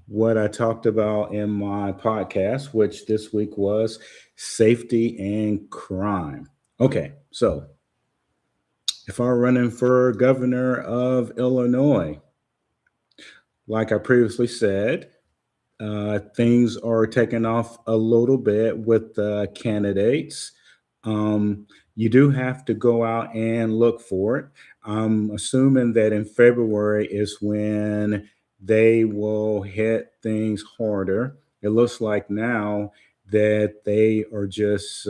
what I talked about in my podcast, which this week was safety and crime. Okay, so if I'm running for governor of Illinois, like I previously said, things are taking off a little bit with the candidates. Um, you do have to go out and look for it. I'm assuming that in February is when they will hit things harder. It looks like now that they are just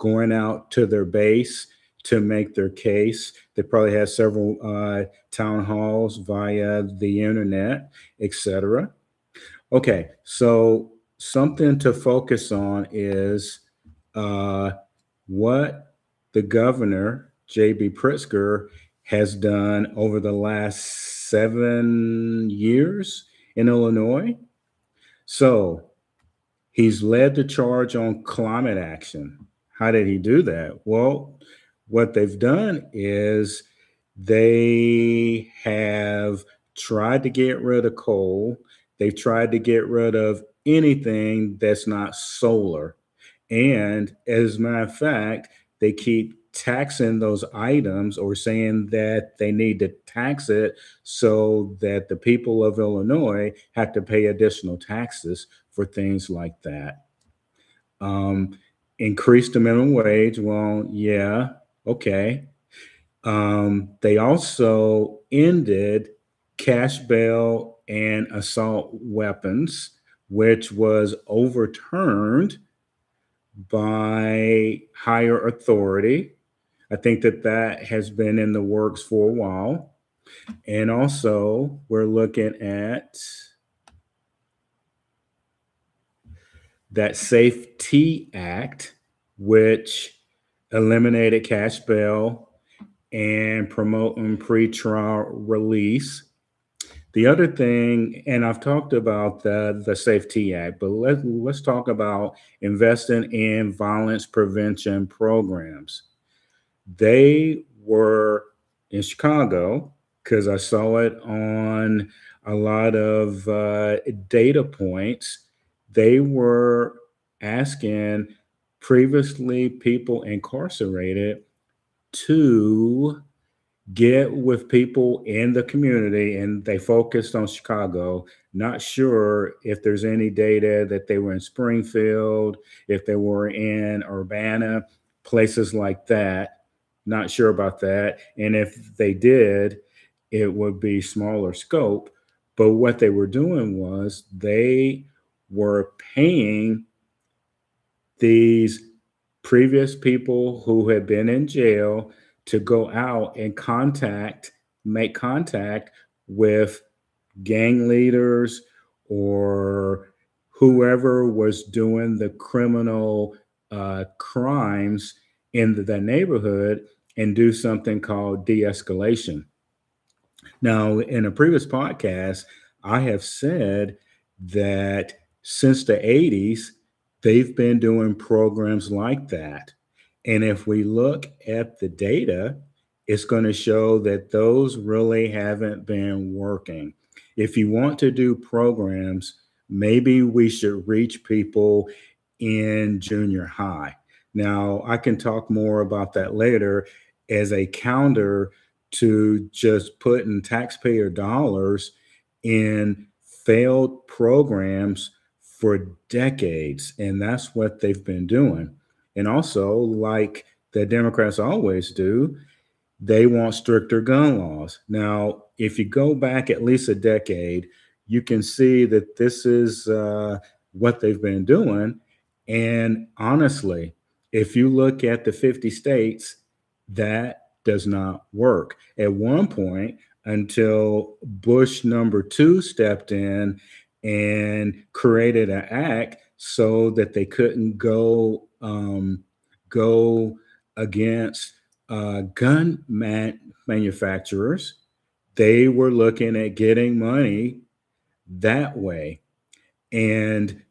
going out to their base to make their case. They probably had several town halls via the internet, etc. Okay, so something to focus on is uh, what the governor, J.B. Pritzker, has done over the last 7 years in Illinois. So he's led the charge on climate action. How did he do that? Well, what they've done is they have tried to get rid of coal. They've tried to get rid of anything that's not solar. And as a matter of fact, they keep taxing those items or saying that they need to tax it so that the people of Illinois have to pay additional taxes for things like that. Um, Increase the minimum wage. Well, yeah, okay. They also ended cash bail and assault weapons, which was overturned by higher authority. I think that that has been in the works for a while. And also, we're looking at that Safety Act, which eliminated cash bail and promoting pretrial release. The other thing, and I've talked about the Safety Act, but let's talk about investing in violence prevention programs. They were in Chicago because I saw it on a lot of data points. They were asking previously people incarcerated to get with people in the community, and they focused on Chicago. Not sure if there's any data that they were in Springfield, if they were in Urbana, places like that. Not sure about that. And if they did, it would be smaller scope. But what they were doing was they were paying these previous people who had been in jail to go out and make contact with gang leaders or whoever was doing the criminal crimes in the neighborhood and do something called de escalation. Now, in a previous podcast, I have said that since the 80s, they've been doing programs like that. And if we look at the data, it's going to show that those really haven't been working. If you want to do programs, maybe we should reach people in junior high. Now, I can talk more about that later as a counter to just putting taxpayer dollars in failed programs for decades. And that's what they've been doing. And also, like the Democrats always do, they want stricter gun laws. Now, if you go back at least a decade, you can see that this is what they've been doing. And honestly, if you look at the 50 states, that does not work. At one point, until Bush number two stepped in and created an act so that they couldn't go against manufacturers. They were looking at getting money that way. And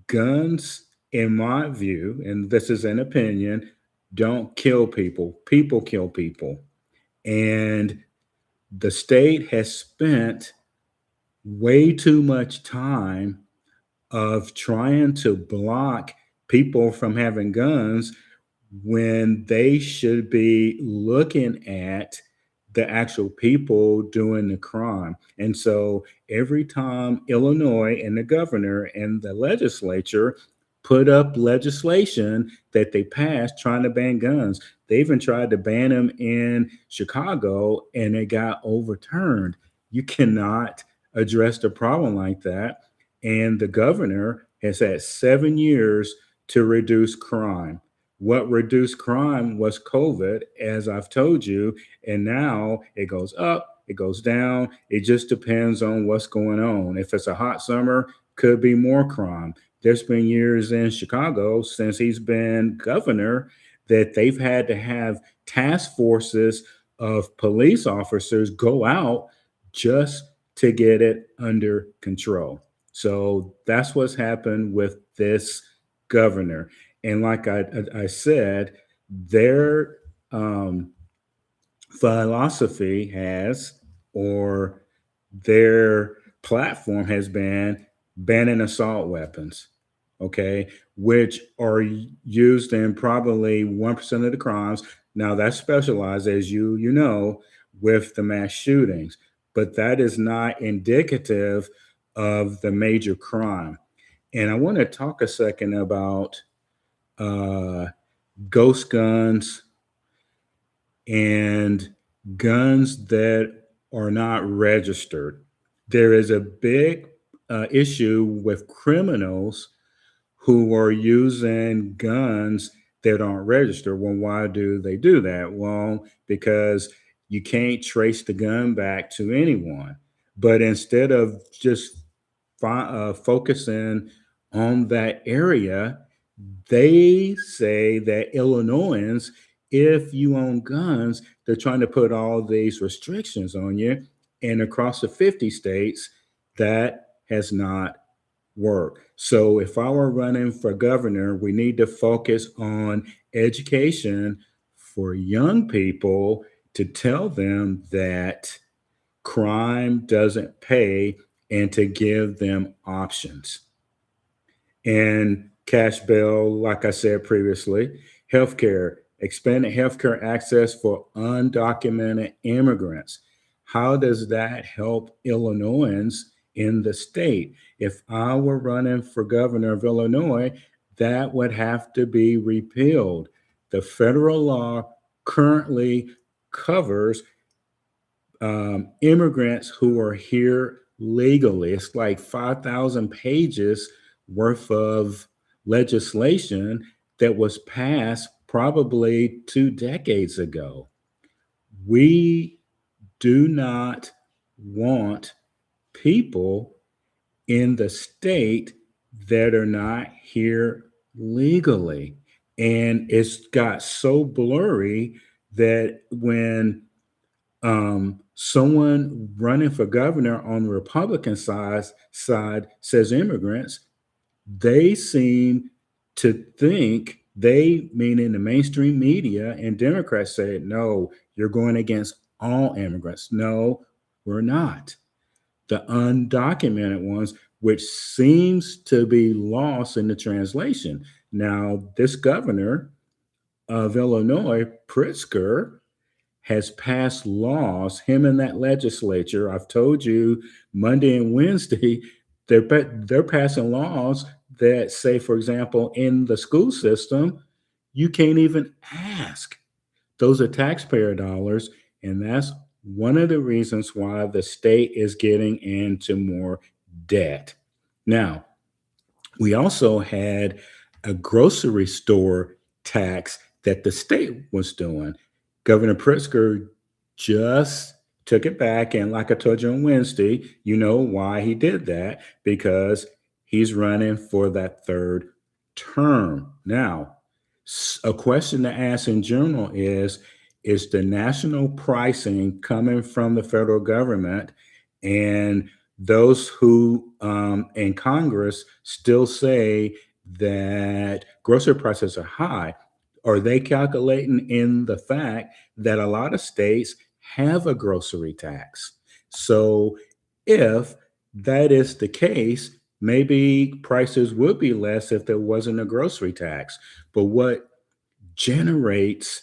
guns, in my view, and this is an opinion, don't kill people. People kill people. And the state has spent way too much time of trying to block people from having guns when they should be looking at the actual people doing the crime. And so every time Illinois and the governor and the legislature put up legislation that they passed trying to ban guns, they even tried to ban them in Chicago and it got overturned. You cannot address the problem like that. And the governor has had 7 years to reduce crime. What reduced crime was COVID, as I've told you, and now it goes up, it goes down. It just depends on what's going on. If it's a hot summer, could be more crime. There's been years in Chicago since he's been governor that they've had to have task forces of police officers go out just to get it under control. So that's what's happened with this governor. And like I said, their philosophy has, or their platform has been banning assault weapons, okay, which are used in probably 1% of the crimes. Now that's specialized, as you know, with the mass shootings, but that is not indicative of the major crime. And I want to talk a second about uh, ghost guns and guns that are not registered. There is a big issue with criminals who are using guns that aren't registered. Well, why do they do that? Well, because you can't trace the gun back to anyone. But instead of just focusing on that area, they say that Illinoisans, if you own guns, they're trying to put all these restrictions on you. And across the 50 states, that has not worked. So if I were running for governor, we need to focus on education for young people to tell them that crime doesn't pay and to give them options. And cash bail, like I said previously, healthcare, expanded healthcare access for undocumented immigrants. How does that help Illinoisans in the state? If I were running for governor of Illinois, that would have to be repealed. The federal law currently covers immigrants who are here legally. It's like 5,000 pages worth of legislation that was passed probably 2 decades ago. We do not want people in the state that are not here legally. And it's got so blurry that when someone running for governor on the Republican side says immigrants, they seem to think, they meaning the mainstream media and Democrats, say, no, you're going against all immigrants. No, we're not. The undocumented ones, which seems to be lost in the translation. Now, this governor of Illinois, Pritzker, has passed laws, him and that legislature. I've told you Monday and Wednesday, they're passing laws that say, for example, in the school system, you can't even ask. Those are taxpayer dollars. And that's one of the reasons why the state is getting into more debt. Now, we also had a grocery store tax that the state was doing. Governor Pritzker just took it back. And like I told you on Wednesday, you know why he did that, because he's running for that third term. Now, a question to ask in general is the national pricing coming from the federal government, and those who in Congress still say that grocery prices are high, are they calculating in the fact that a lot of states have a grocery tax? So if that is the case, maybe prices would be less if there wasn't a grocery tax. But what generates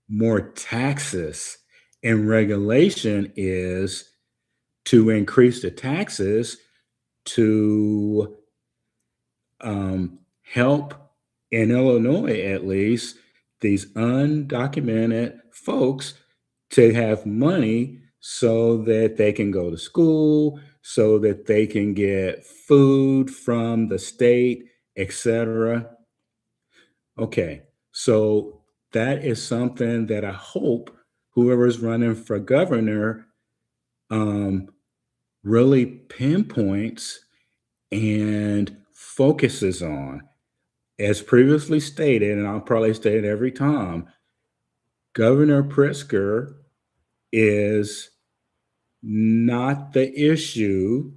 more taxes and regulation is to increase the taxes to help, in Illinois at least, these undocumented folks to have money so that they can go to school, so that they can get food from the state, etc. Okay, so that is something that I hope whoever's running for governor um, really pinpoints and focuses on. As previously stated, and I'll probably state it every time, Governor Pritzker is not the issue.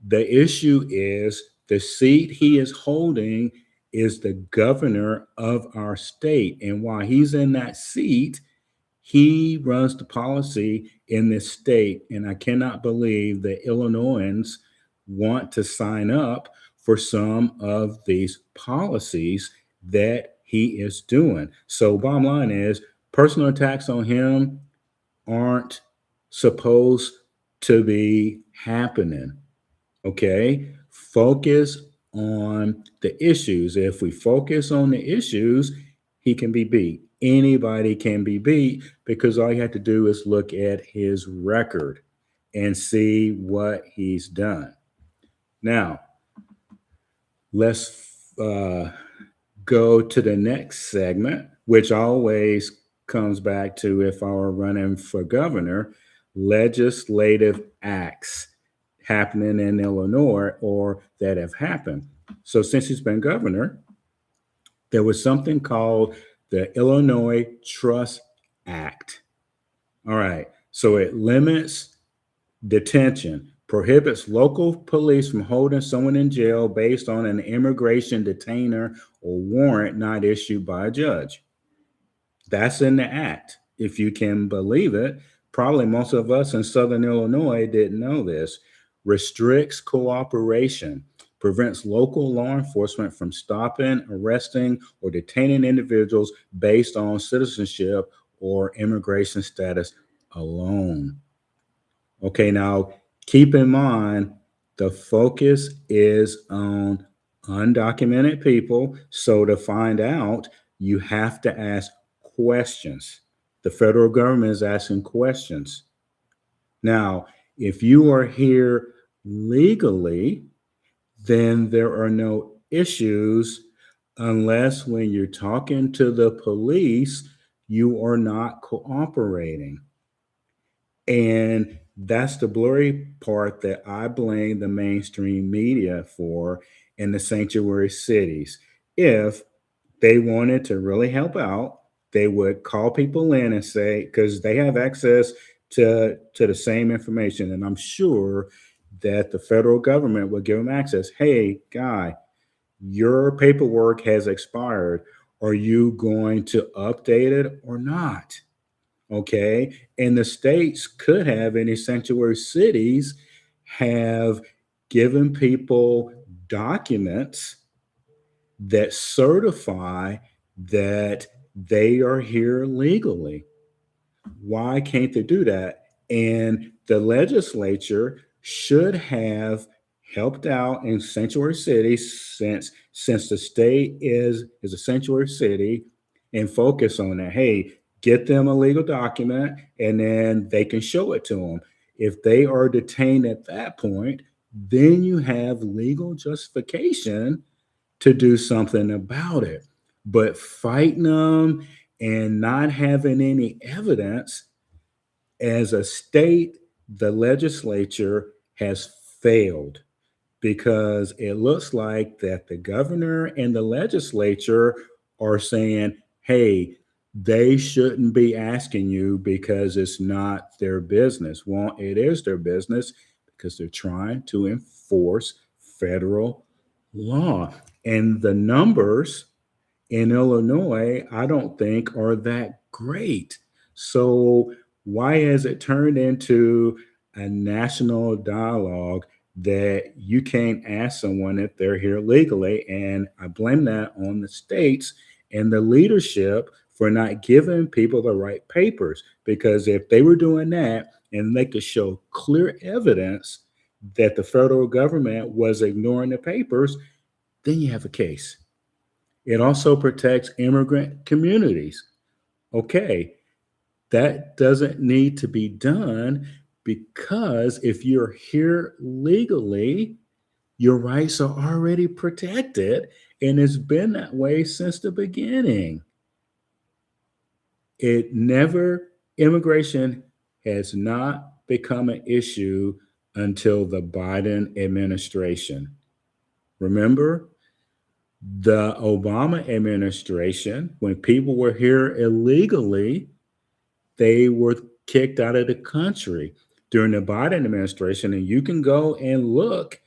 The issue is the seat he is holding is the governor of our state. And while he's in that seat, he runs the policy in this state. And I cannot believe that Illinoisans want to sign up for some of these policies that he is doing. So, bottom line is personal attacks on him aren't supposed to be happening. Okay. Focus on the issues. If we focus on the issues, he can be beat. Anybody can be beat because all you have to do is look at his record and see what he's done. Now, let's go to the next segment, which always comes back to if I were running for governor, legislative acts happening in Illinois or that have happened. So since he's been governor, there was something called the Illinois Trust Act. All right. So it limits detention, prohibits local police from holding someone in jail based on an immigration detainer or warrant not issued by a judge. That's in the act. If you can believe it, probably most of us in Southern Illinois didn't know this. Restricts cooperation, prevents local law enforcement from stopping, arresting, or detaining individuals based on citizenship or immigration status alone. Okay, now keep in mind the focus is on undocumented people. So to find out, you have to ask questions. The federal government is asking questions. Now, if you are here legally, then there are no issues unless when you're talking to the police, you are not cooperating. And that's the blurry part that I blame the mainstream media for in the sanctuary cities. If they wanted to really help out, they would call people in and say, because they have access to the same information. And I'm sure that the federal government would give them access. Hey, guy, your paperwork has expired. Are you going to update it or not? Okay. And the states could have, in these sanctuary cities, have given people documents that certify that they are here legally. Why can't they do that? And the legislature should have helped out in sanctuary cities since the state is a sanctuary city and focus on that. Hey, get them a legal document and then they can show it to them. If they are detained at that point, then you have legal justification to do something about it. But fighting them and not having any evidence, as a state, the legislature has failed because it looks like that the governor and the legislature are saying, hey, they shouldn't be asking you because it's not their business. Well, it is their business because they're trying to enforce federal law. And the numbers in Illinois, I don't think are that great. So why has it turned into a national dialogue that you can't ask someone if they're here legally. And I blame that on the states and the leadership for not giving people the right papers. Because if they were doing that and they could show clear evidence that the federal government was ignoring the papers, then you have a case. It also protects immigrant communities. Okay, that doesn't need to be done because if you're here legally, your rights are already protected. And it's been that way since the beginning. Immigration has not become an issue until the Biden administration. Remember, the Obama administration, when people were here illegally, they were kicked out of the country. During the Biden administration, and you can go and look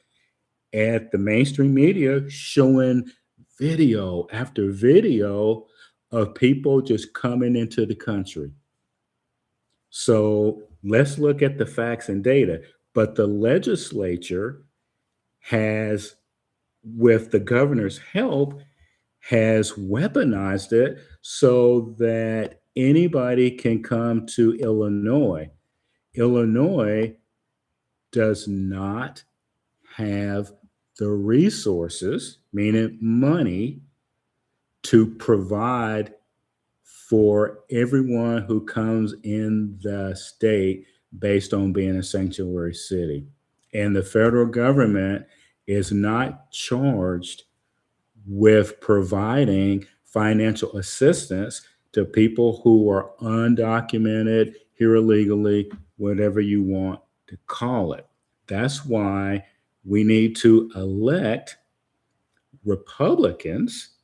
at the mainstream media showing video after video of people just coming into the country. So let's look at the facts and data. But the legislature has, with the governor's help, has weaponized it so that anybody can come to Illinois. Illinois does not have the resources, meaning money, to provide for everyone who comes in the state based on being a sanctuary city. And the federal government is not charged with providing financial assistance to people who are undocumented, here illegally, whatever you want to call it. That's why we need to elect Republicans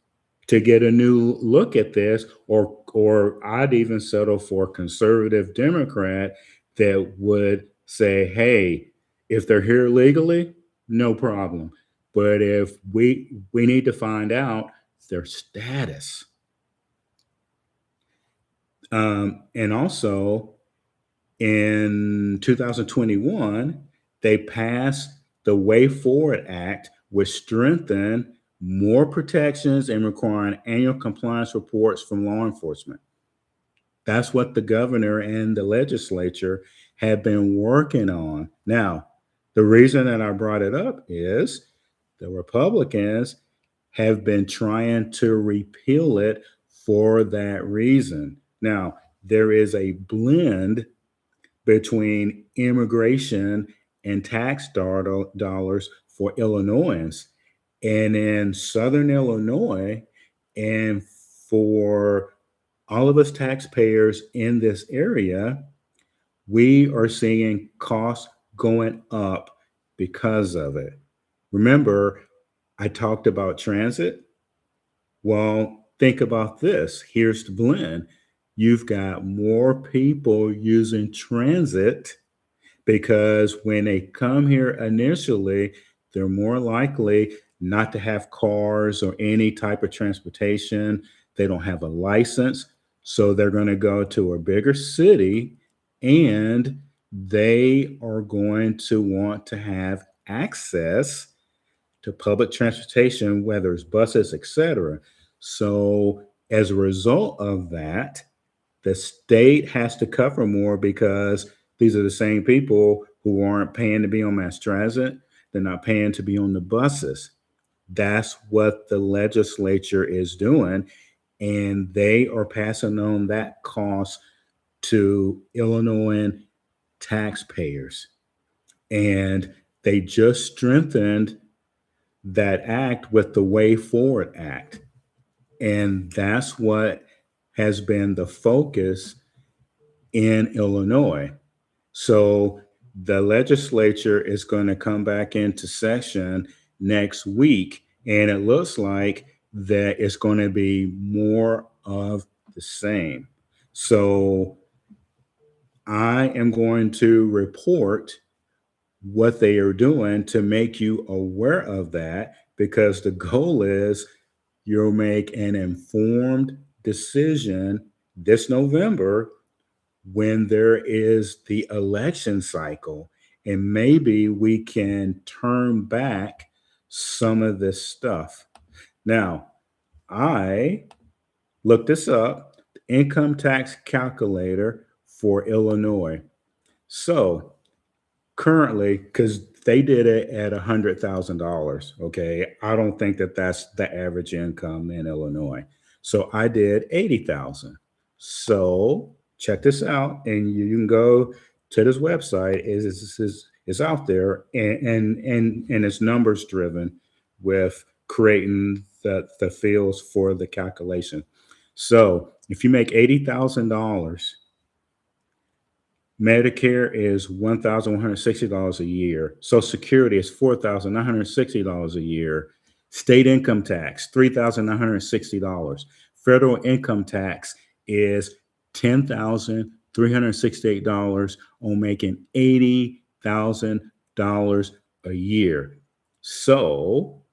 to get a new look at this, or I'd even settle for a conservative Democrat that would say, hey, if they're here legally, no problem. But if we need to find out their status. And also in 2021, they passed the Way Forward Act, which strengthened more protections and requiring annual compliance reports from law enforcement. That's what the governor and the legislature have been working on. Now, the reason that I brought it up is the Republicans have been trying to repeal it for that reason. Now, there is a blend between immigration and tax dollars for Illinoisans. And in Southern Illinois, and for all of us taxpayers in this area, we are seeing costs going up because of it. Remember, I talked about transit. Well, think about this. Here's the blend. You've got more people using transit because when they come here initially, they're more likely not to have cars or any type of transportation. They don't have a license. So they're going to go to a bigger city and they are going to want to have access to public transportation, whether it's buses, etc. So as a result of that, the state has to cover more because these are the same people who aren't paying to be on mass transit. They're not paying to be on the buses. That's what the legislature is doing. And they are passing on that cost to Illinois taxpayers. And they just strengthened that act with the Way Forward Act. And that's what has been the focus in Illinois. So the legislature is going to come back into session next week, and it looks like that it's going to be more of the same. So I am going to report what they are doing to make you aware of that, because the goal is you'll make an informed decision this November when there is the election cycle. and maybe we can turn back some of this stuff. Now, I looked this up, income tax calculator for Illinois. So currently, because they did it at $100,000. Okay, I don't think that that's the average income in Illinois. So I did 80,000. So check this out, and you can go to this website. Is out there, and it's numbers driven with creating the fields for the calculation. So if you make $80,000, Medicare is $1,160 a year. Social Security is $4,960 a year. State income tax, $3,960. Federal income tax is $10,368 on making $80,000 a year. So,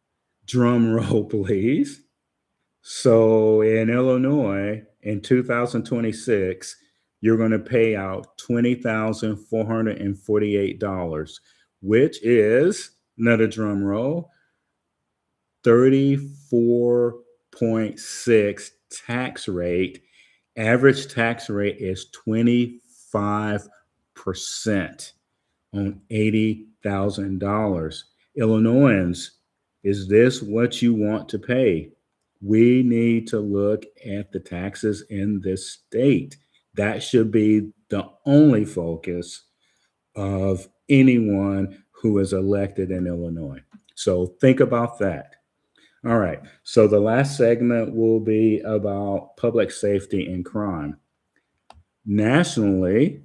drum roll, please. So in Illinois in 2026, you're going to pay out $20,448, which is, another drum roll, 34.6 tax rate. Average tax rate is 25% on $80,000. Illinoisans, is this what you want to pay? We need to look at the taxes in this state. That should be the only focus of anyone who is elected in Illinois. So think about that. All right. So the last segment will be about public safety and crime. Nationally,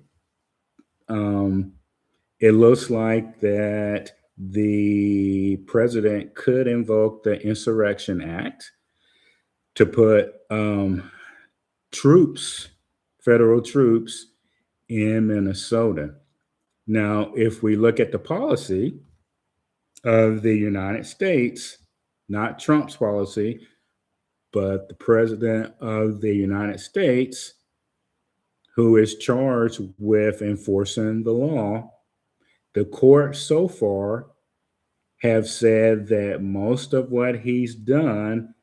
it looks like that the president could invoke the Insurrection Act to put troops, federal troops, in Minnesota. Now, if we look at the policy of the United States, not Trump's policy, but the president of the United States, who is charged with enforcing the law, the courts so far have said that most of what he's done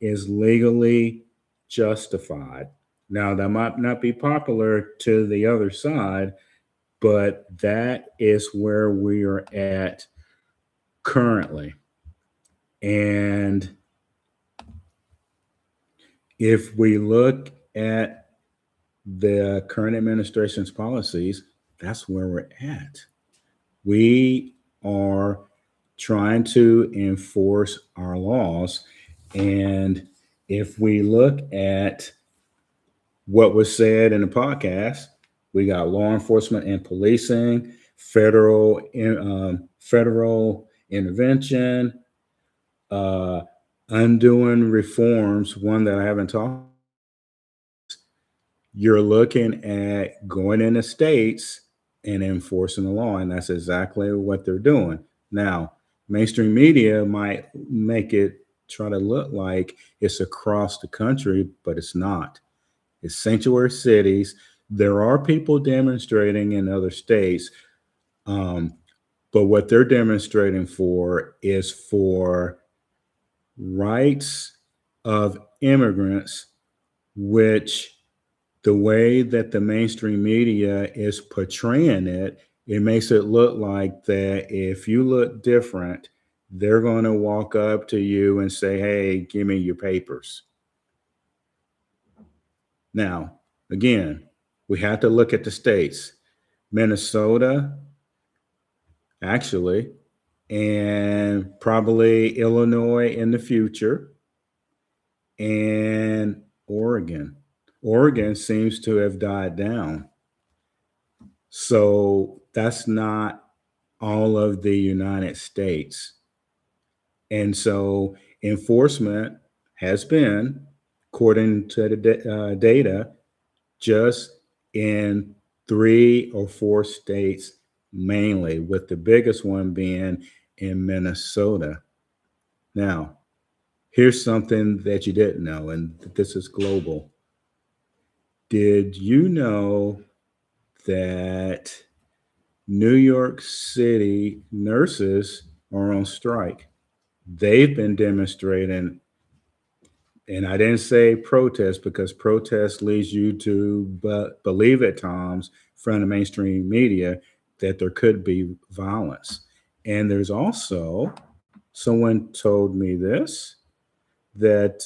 is legally justified. Now, that might not be popular to the other side, but that is where we are at currently. And if we look at the current administration's policies, that's where we're at. We are trying to enforce our laws. And if we look at what was said in the podcast, we got law enforcement and policing, federal intervention, undoing reforms. One that I haven't talked. You're looking at going into states and enforcing the law, and that's exactly what they're doing. Now, mainstream media might make it try to look like it's across the country, but it's not. It's sanctuary cities. There are people demonstrating in other states, but what they're demonstrating for is for rights of immigrants, which the way that the mainstream media is portraying it, it makes it look like that if you look different, they're going to walk up to you and say, hey, give me your papers. Now, again, we have to look at the states. Minnesota, actually, and probably Illinois in the future, and Oregon. Oregon seems to have died down. So that's not all of the United States. And so enforcement has been, according to the data, just in 3 or 4 states mainly, with the biggest one being in Minnesota. Now, here's something that you didn't know, and this is global. Did you know that New York City nurses are on strike. They've been demonstrating, and I didn't say protest because protest leads you to believe at times from the mainstream media that there could be violence. And there's also someone told me this that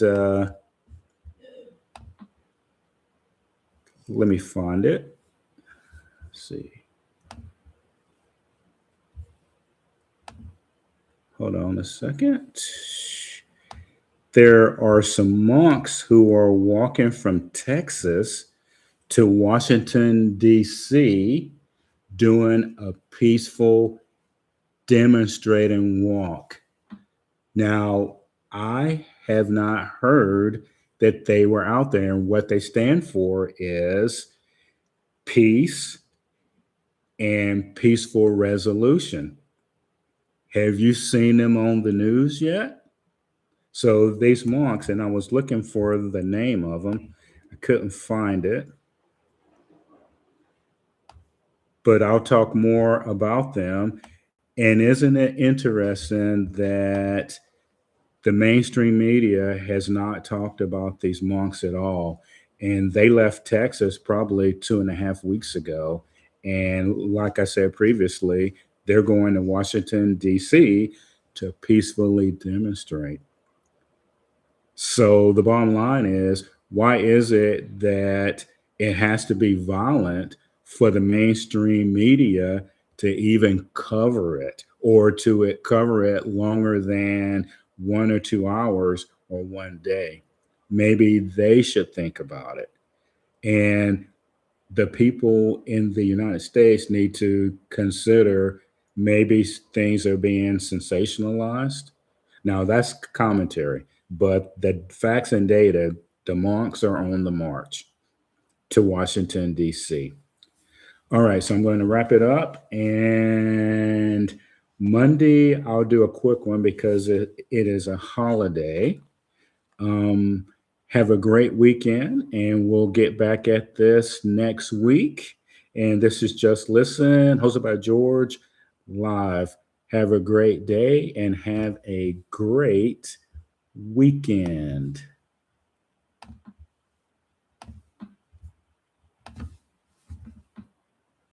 let me find it. Let's see. Hold on a second. There are some monks who are walking from Texas to Washington, D.C., doing a peaceful demonstrating walk. Now, I have not heard that they were out there, and what they stand for is peace and peaceful resolution. Have you seen them on the news yet? So these monks, and I was looking for the name of them, I couldn't find it, but I'll talk more about them. And isn't it interesting that the mainstream media has not talked about these monks at all? And they left Texas probably 2.5 weeks ago. And like I said previously, they're going to Washington, D.C. to peacefully demonstrate. So the bottom line is, why is it that it has to be violent for the mainstream media to even cover it, or to cover it longer than 1 or 2 hours or one day? Maybe they should think about it. And the people in the United States need to consider maybe things are being sensationalized. Now, that's commentary, but the facts and data, the monks are on the march to Washington, D.C. All right, so I'm going to wrap it up. And Monday, I'll do a quick one because it is a holiday. Um, have a great weekend, and we'll get back at this next week. And this is Just Listen, hosted by George, live. Have a great day and have a great weekend.